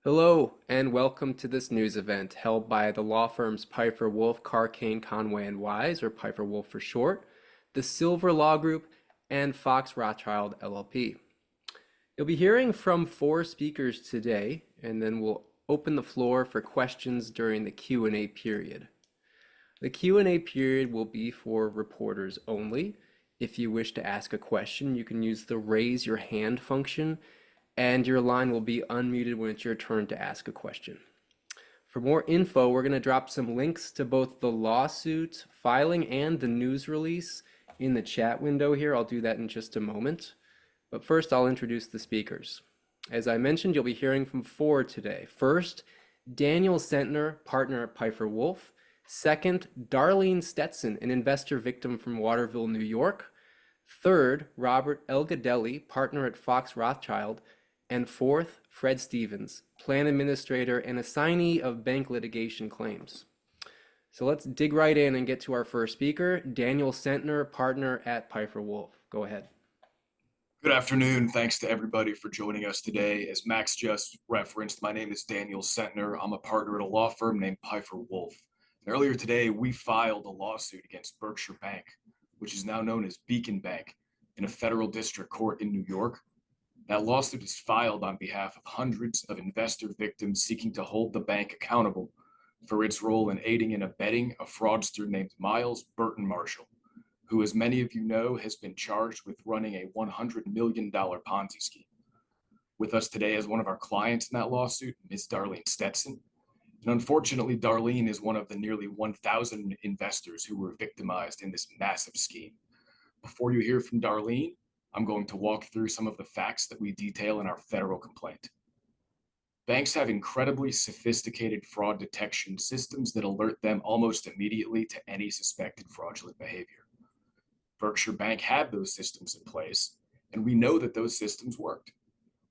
Hello, and welcome to this news event held by the law firms Peiffer Wolf, Carr, Kane, Conway, and Wise, or Peiffer Wolf for short, the Silver Law Group, and Fox Rothschild LLP. You'll be hearing from four speakers today, and then we'll open the floor for questions during the Q&A period. The Q&A period will be for reporters only. If you wish to ask a question, you can use the raise your hand function, and your line will be unmuted when it's your turn to ask a question. For more info, we're going to drop some links to both the lawsuit filing and the news release in the chat window here. I'll do that in just a moment. But first, I'll introduce the speakers. As I mentioned, you'll be hearing from four today. First, Daniel Centner, partner at Peiffer Wolf. Second, Darlene Stetson, an investor victim from Waterville, New York. Third, Robert Elgidely, partner at Fox Rothschild. And fourth, Fred Stevens, plan administrator and assignee of bank litigation claims. So let's dig right in and get to our first speaker, Daniel Centner, partner at Peiffer Wolf. Go ahead. Good afternoon. Thanks to everybody for joining us today. As Max just referenced, my name is Daniel Centner. I'm a partner at a law firm named Peiffer Wolf. And earlier today, we filed a lawsuit against Berkshire Bank, which is now known as Beacon Bank, in a federal district court in New York. That lawsuit is filed on behalf of hundreds of investor victims seeking to hold the bank accountable for its role in aiding and abetting a fraudster named Miles Burton Marshall, who, as many of you know, has been charged with running a $100 million Ponzi scheme. With us today as one of our clients in that lawsuit, Ms. Darlene Stetson. And unfortunately, Darlene is one of the nearly 1,000 investors who were victimized in this massive scheme. Before you hear from Darlene, I'm going to walk through some of the facts that we detail in our federal complaint. Banks have incredibly sophisticated fraud detection systems that alert them almost immediately to any suspected fraudulent behavior. Berkshire Bank had those systems in place, and we know that those systems worked.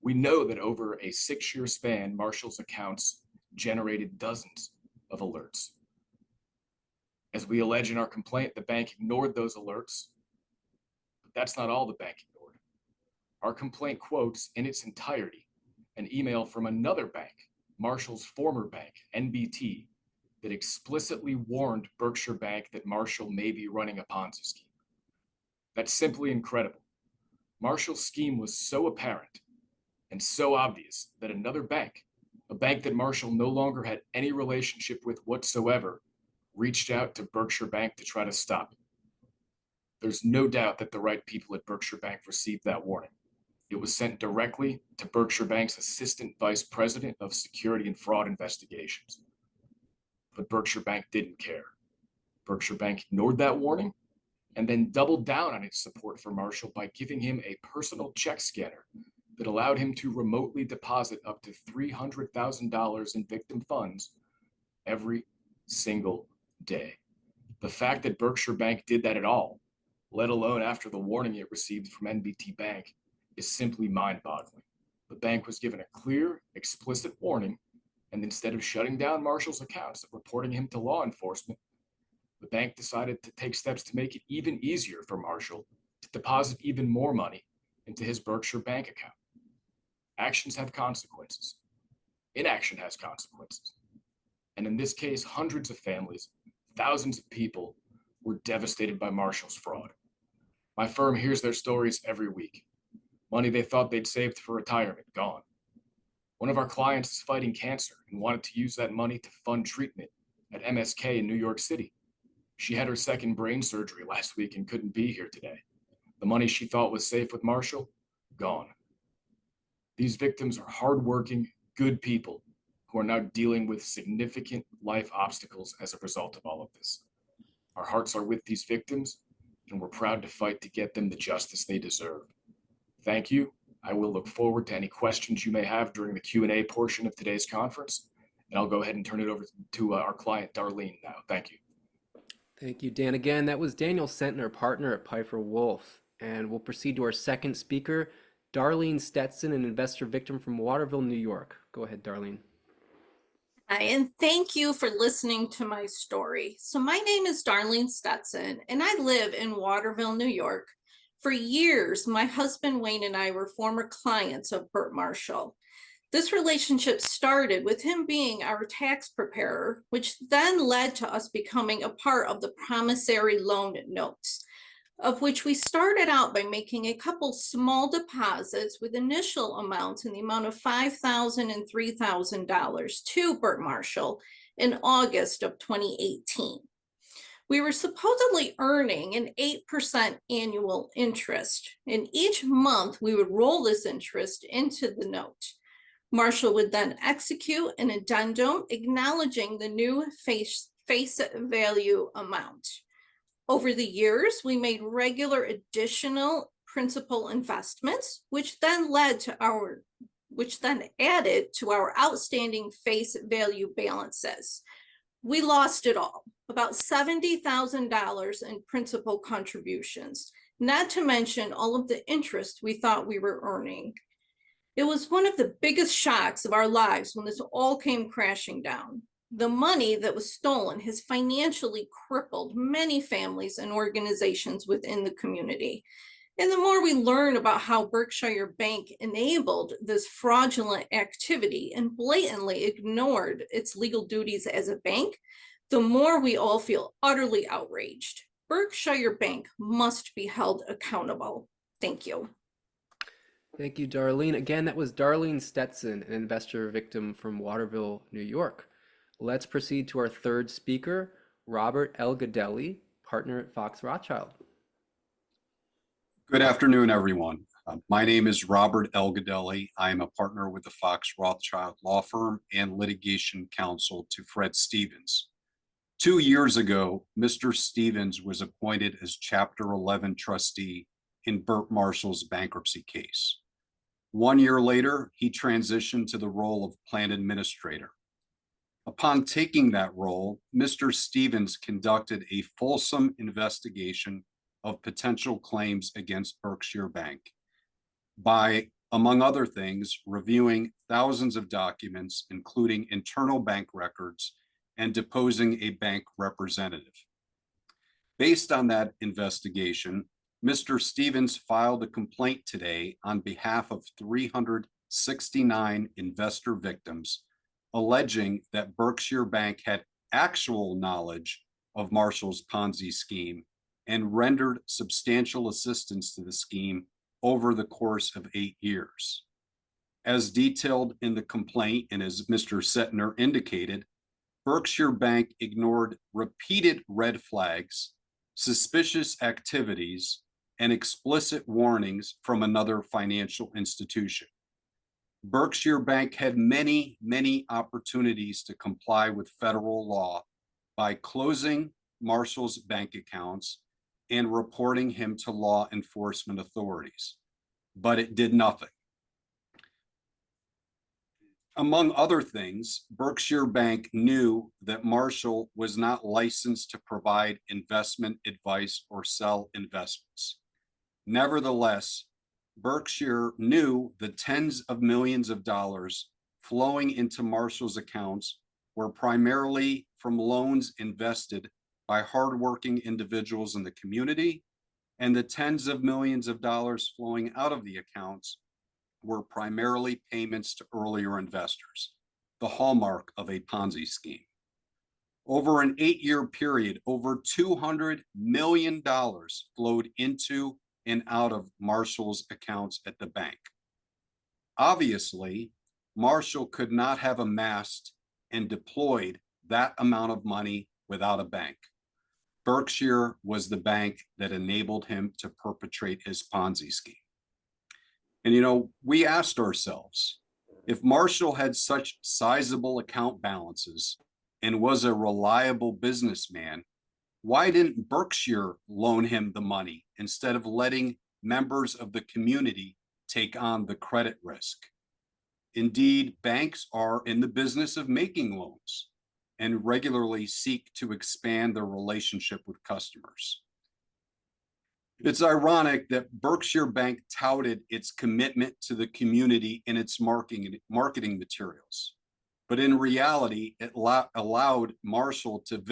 We know that over a 6-year span, Marshall's accounts generated dozens of alerts. As we allege in our complaint, the bank ignored those alerts. That's not all the bank ignored. Our complaint quotes in its entirety an email from another bank, Marshall's former bank, NBT, that explicitly warned Berkshire Bank that Marshall may be running a Ponzi scheme. That's simply incredible. Marshall's scheme was so apparent and so obvious that another bank, a bank that Marshall no longer had any relationship with whatsoever, reached out to Berkshire Bank to try to stop it. There's no doubt that the right people at Berkshire Bank received that warning. It was sent directly to Berkshire Bank's Assistant Vice President of Security and Fraud Investigations. But Berkshire Bank didn't care. Berkshire Bank ignored that warning and then doubled down on its support for Marshall by giving him a personal check scanner that allowed him to remotely deposit up to $300,000 in victim funds every single day. The fact that Berkshire Bank did that at all, let alone after the warning it received from NBT Bank, is simply mind-boggling. The bank was given a clear, explicit warning, and instead of shutting down Marshall's accounts and reporting him to law enforcement, the bank decided to take steps to make it even easier for Marshall to deposit even more money into his Berkshire Bank account. Actions have consequences. Inaction has consequences. And in this case, hundreds of families, thousands of people were devastated by Marshall's fraud. My firm hears their stories every week. Money they thought they'd saved for retirement, gone. One of our clients is fighting cancer and wanted to use that money to fund treatment at MSK in New York City. She had her second brain surgery last week and couldn't be here today. The money she thought was safe with Marshall, gone. These victims are hardworking, good people who are now dealing with significant life obstacles as a result of all of this. Our hearts are with these victims, and we're proud to fight to get them the justice they deserve. Thank you. I will look forward to any questions you may have during the Q&A portion of today's conference, and I'll go ahead and turn it over to our client, Darlene, now. Thank you. Thank you, Dan. Again, that was Daniel Centner, partner at Peiffer Wolf. And we'll proceed to our second speaker, Darlene Stetson, an investor victim from Waterville, New York. Go ahead, Darlene. Hi, and thank you for listening to my story. So my name is Darlene Stetson, and I live in Waterville, New York. For years, my husband Wayne and I were former clients of Burt Marshall. This relationship started with him being our tax preparer, which then led to us becoming a part of the promissory loan notes, of which we started out by making a couple small deposits with initial amounts in the amount of $5,000 and $3,000 to Burt Marshall in August of 2018. We were supposedly earning an 8% annual interest, and each month we would roll this interest into the note. Marshall would then execute an addendum acknowledging the new face value amount. Over the years, we made regular additional principal investments, which then added to our outstanding face value balances. We lost it all, about $70,000 in principal contributions, not to mention all of the interest we thought we were earning. It was one of the biggest shocks of our lives when this all came crashing down. The money that was stolen has financially crippled many families and organizations within the community. And the more we learn about how Berkshire Bank enabled this fraudulent activity and blatantly ignored its legal duties as a bank, the more we all feel utterly outraged. Berkshire Bank must be held accountable. Thank you. Thank you, Darlene. Again, that was Darlene Stetson, an investor victim from Waterville, New York. Let's proceed to our third speaker, Robert Elgidely, partner at Fox Rothschild. Good afternoon, everyone. My name is Robert Elgidely. I am a partner with the Fox Rothschild law firm and litigation counsel to Fred Stevens. 2 years ago, Mr. Stevens was appointed as Chapter 11 trustee in Burt Marshall's bankruptcy case. 1 year later, he transitioned to the role of plan administrator. Upon taking that role, Mr. Stevens conducted a fulsome investigation of potential claims against Berkshire Bank by, among other things, reviewing thousands of documents, including internal bank records, and deposing a bank representative. Based on that investigation, Mr. Stevens filed a complaint today on behalf of 369 investor victims, alleging that Berkshire Bank had actual knowledge of Marshall's Ponzi scheme and rendered substantial assistance to the scheme over the course of 8 years. As detailed in the complaint, and as Mr. Centner indicated, Berkshire Bank ignored repeated red flags, suspicious activities, and explicit warnings from another financial institution. Berkshire Bank had many opportunities to comply with federal law by closing Marshall's bank accounts and reporting him to law enforcement authorities, but it did nothing. Among other things, Berkshire Bank knew that Marshall was not licensed to provide investment advice or sell investments. Nevertheless, Berkshire knew the tens of millions of dollars flowing into Marshall's accounts were primarily from loans invested by hardworking individuals in the community, and the tens of millions of dollars flowing out of the accounts were primarily payments to earlier investors, the hallmark of a Ponzi scheme. Over an 8-year period, over $200 million flowed into and out of Marshall's accounts at the bank. Obviously, Marshall could not have amassed and deployed that amount of money without a bank. Berkshire was the bank that enabled him to perpetrate his Ponzi scheme. And we asked ourselves, if Marshall had such sizable account balances and was a reliable businessman, why didn't Berkshire loan him the money instead of letting members of the community take on the credit risk? Indeed, banks are in the business of making loans and regularly seek to expand their relationship with customers. It's ironic that Berkshire Bank touted its commitment to the community in its marketing materials, but in reality, it allowed Marshall to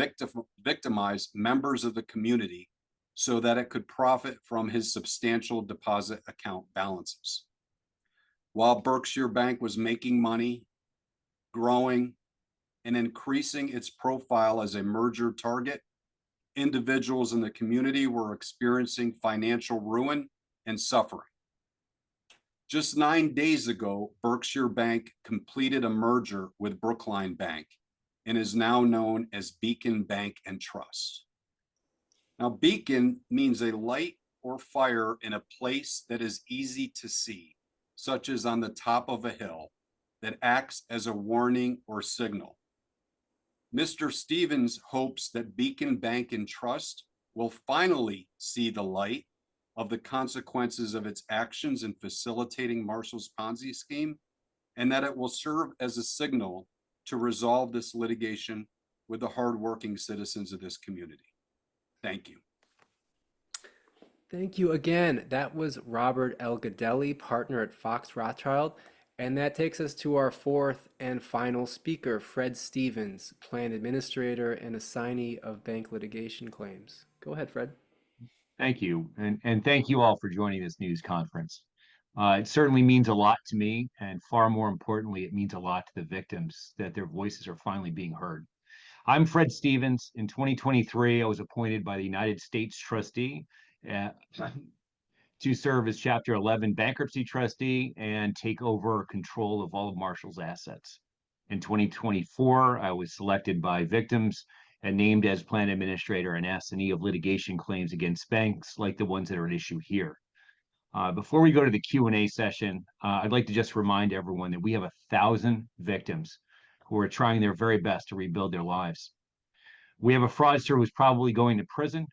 victimize members of the community so that it could profit from his substantial deposit account balances. while Berkshire Bank was making money, growing, and increasing its profile as a merger target, individuals in the community were experiencing financial ruin and suffering. Just 9 days ago, Berkshire Bank completed a merger with Brookline Bank and is now known as Beacon Bank and Trust. Now, beacon means a light or fire in a place that is easy to see, such as on the top of a hill, that acts as a warning or signal. Mr. Stevens hopes that Beacon Bank and Trust will finally see the light of the consequences of its actions in facilitating Marshall's Ponzi scheme, and that it will serve as a signal to resolve this litigation with the hardworking citizens of this community. Thank you. Thank you again. That was Robert Elgidely, partner at Fox Rothschild. And that takes us to our fourth and final speaker, Fred Stevens, plan administrator and assignee of bank litigation claims. Go ahead, Fred. Thank you. And thank you all for joining this news conference. It certainly means a lot to me, and far more importantly, it means a lot to the victims that their voices are finally being heard. I'm Fred Stevens. In 2023, I was appointed by the United States trustee to serve as Chapter 11 bankruptcy trustee and take over control of all of Marshall's assets. In 2024, I was selected by victims and named as plan administrator and assignee of litigation claims against banks like the ones that are at issue here. Before we go to the Q&A session, I'd like to just remind everyone that we have 1,000 victims who are trying their very best to rebuild their lives. We have a fraudster who's probably going to prison.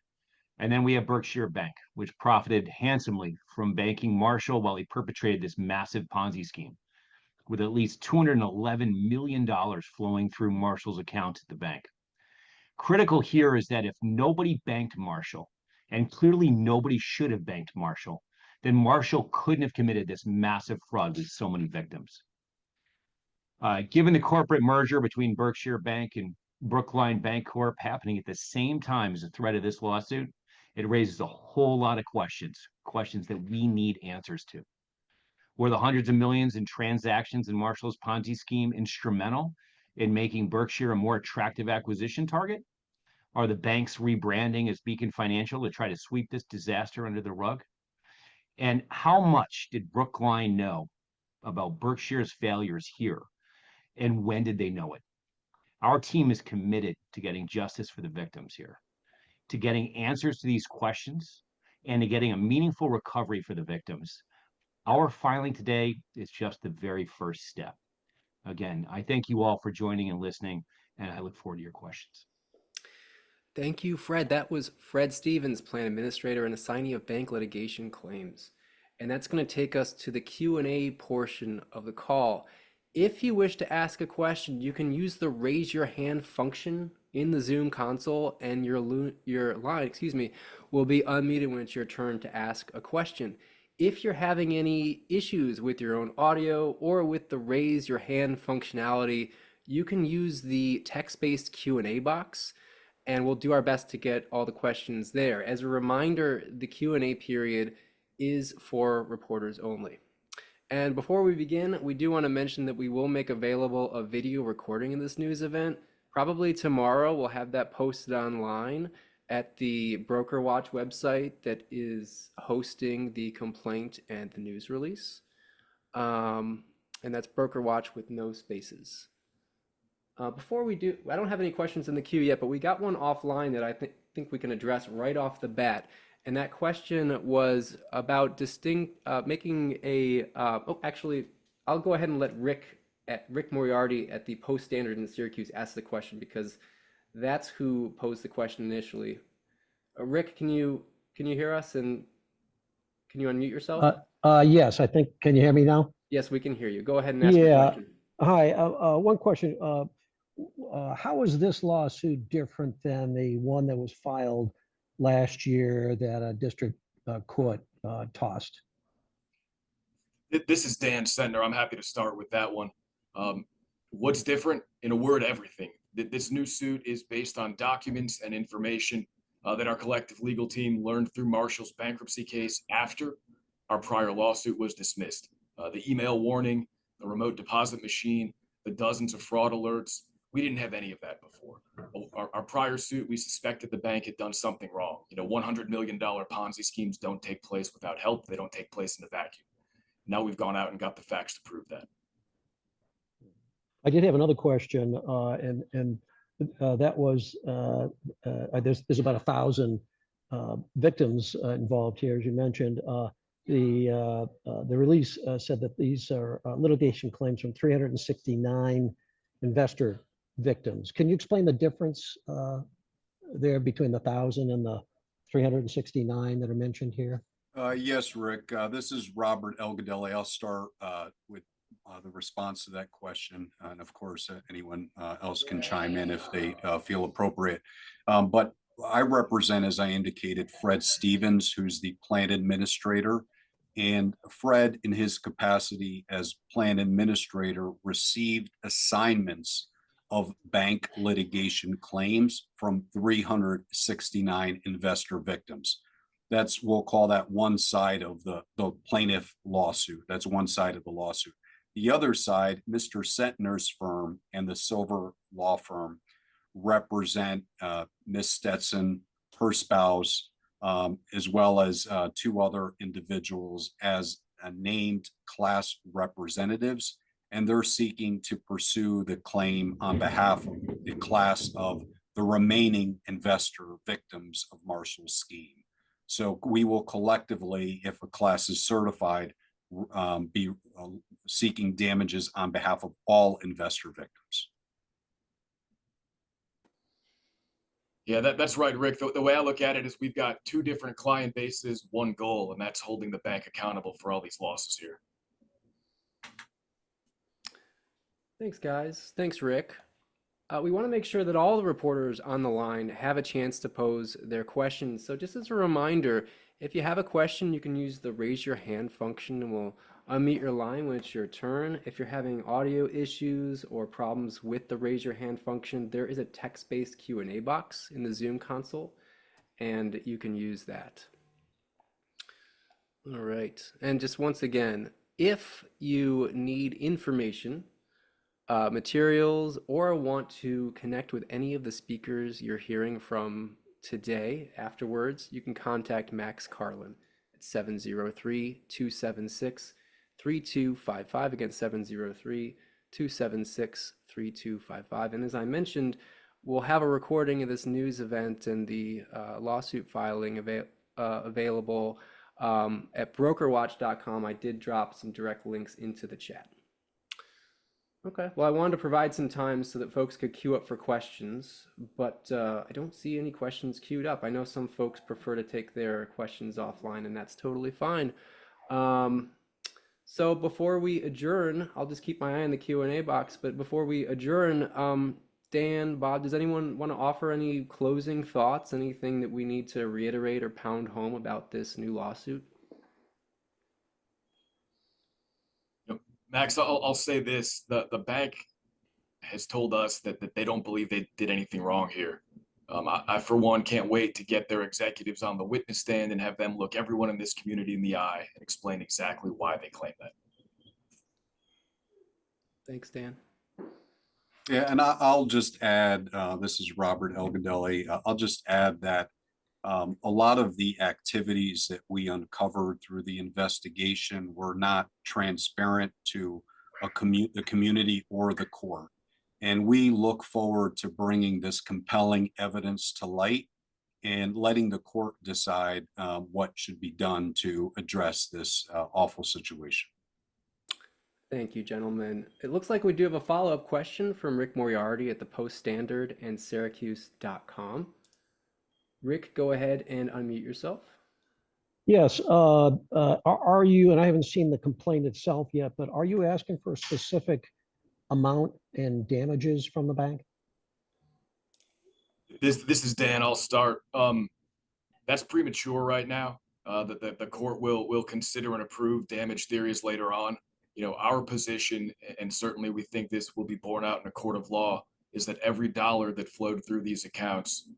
And then we have Berkshire Bank, which profited handsomely from banking Marshall while he perpetrated this massive Ponzi scheme, with at least $211 million flowing through Marshall's accounts at the bank. Critical here is that if nobody banked Marshall, and clearly nobody should have banked Marshall, then Marshall couldn't have committed this massive fraud with so many victims. Given the corporate merger between Berkshire Bank and Brookline Bank Corp happening at the same time as the threat of this lawsuit, it raises a whole lot of questions that we need answers to. Were the hundreds of millions in transactions in Marshall's Ponzi scheme instrumental in making Berkshire a more attractive acquisition target? Are the banks rebranding as Beacon Financial to try to sweep this disaster under the rug? And how much did Brookline know about Berkshire's failures here? And when did they know it? Our team is committed to getting justice for the victims here, to getting answers to these questions, and to getting a meaningful recovery for the victims. Our filing today is just the very first step. Again, I thank you all for joining and listening, and I look forward to your questions. Thank you, Fred. That was Fred Stevens, plan administrator and assignee of bank litigation claims. And that's going to take us to the Q&A portion of the call. If you wish to ask a question, you can use the raise your hand function in the Zoom console, and your line, will be unmuted when it's your turn to ask a question. If you're having any issues with your own audio or with the raise your hand functionality, you can use the text-based Q&A box, and we'll do our best to get all the questions there. As a reminder, the Q&A period is for reporters only. And before we begin, we do want to mention that we will make available a video recording of this news event. Probably tomorrow, we'll have that posted online at the Broker Watch website that is hosting the complaint and the news release. And that's Broker Watch with no spaces. Before we do, I don't have any questions in the queue yet, but we got one offline that I think we can address right off the bat. And that question was about making a, actually, I'll go ahead and let Rick Moriarty at the Post Standard in Syracuse ask the question, because that's who posed the question initially. Rick, can you hear us, and can you unmute yourself? Yes, I think, can you hear me now? Yes, we can hear you. Go ahead and ask your question. Hi, one question. How is this lawsuit different than the one that was filed last year that a district court tossed? This is Dan Centner. I'm happy to start with that one. What's different? In a word, everything. This new suit is based on documents and information that our collective legal team learned through Marshall's bankruptcy case after our prior lawsuit was dismissed. The email warning, the remote deposit machine, the dozens of fraud alerts. We didn't have any of that before. Our prior suit, we suspected the bank had done something wrong. $100 million Ponzi schemes don't take place without help. They don't take place in a vacuum. Now we've gone out and got the facts to prove that. I did have another question, and that was there's about 1,000 victims involved here, as you mentioned. The release said that these are litigation claims from 369 investor victims. Can you explain the difference there between the 1,000 and the 369 that are mentioned here? Yes, Rick. This is Robert Elgidely. I'll start with the response to that question. And of course, anyone else can chime in if they feel appropriate. But I represent, as I indicated, Fred Stevens, who's the plan administrator. And Fred, in his capacity as plan administrator, received assignments of bank litigation claims from 369 investor victims. We'll call that one side of the plaintiff lawsuit. That's one side of the lawsuit. The other side, Mr. Centner's firm and the Silver Law Firm represent Ms. Stetson, her spouse, as well as two other individuals as named class representatives. And they're seeking to pursue the claim on behalf of the class of the remaining investor victims of Marshall's scheme. So we will collectively, if a class is certified, be seeking damages on behalf of all investor victims. Yeah, that's right, Rick. The way I look at it is we've got two different client bases, one goal, and that's holding the bank accountable for all these losses here. Thanks, guys. Thanks, Rick. We want to make sure that all the reporters on the line have a chance to pose their questions. So just as a reminder, if you have a question, you can use the raise your hand function and we'll unmute your line when it's your turn. If you're having audio issues or problems with the raise your hand function, there is a text-based Q&A box in the Zoom console, and you can use that. All right. And just once again, if you need information, materials, or want to connect with any of the speakers you're hearing from today afterwards, you can contact Max Carlin at 703-276-3255. Again, 703-276-3255. And as I mentioned, we'll have a recording of this news event and the lawsuit filing available at brokerwatch.com. I did drop some direct links into the chat. Okay, well, I wanted to provide some time so that folks could queue up for questions, but I don't see any questions queued up. I know some folks prefer to take their questions offline, and that's totally fine. So before we adjourn, I'll just keep my eye on the Q&A box, but before we adjourn, Dan, Bob, does anyone want to offer any closing thoughts, anything that we need to reiterate or pound home about this new lawsuit? Max, I'll say this, the bank has told us that they don't believe they did anything wrong here. I, for one, can't wait to get their executives on the witness stand and have them look everyone in this community in the eye and explain exactly why they claim that. Thanks, Dan. Yeah, and I'll just add, this is Robert Elgidely. I'll just add that a lot of the activities that we uncovered through the investigation were not transparent to the community or the court. And we look forward to bringing this compelling evidence to light and letting the court decide what should be done to address this awful situation. Thank you, gentlemen. It looks like we do have a follow-up question from Rick Moriarty at the Post-Standard and Syracuse.com. Rick, go ahead and unmute yourself. Yes. Are you, and I haven't seen the complaint itself yet, but are you asking for a specific amount in damages from the bank? This is Dan. I'll start. That's premature right now. The court will consider and approve damage theories later on. Our position, and certainly we think this will be borne out in a court of law, is that every dollar that flowed through these accounts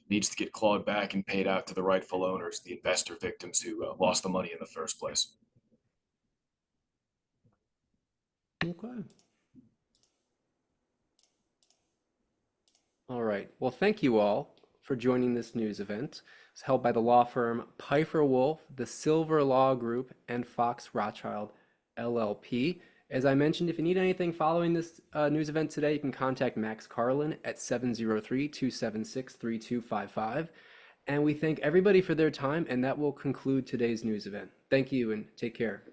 needs to get clawed back and paid out to the rightful owners, the investor victims who lost the money in the first place. Okay. All right. Well, thank you all for joining this news event. It's held by the law firm Peiffer Wolf, the Silver Law Group, and Fox Rothschild LLP. As I mentioned, if you need anything following this news event today, you can contact Max Carlin at 703-276-3255. And we thank everybody for their time, and that will conclude today's news event. Thank you and take care.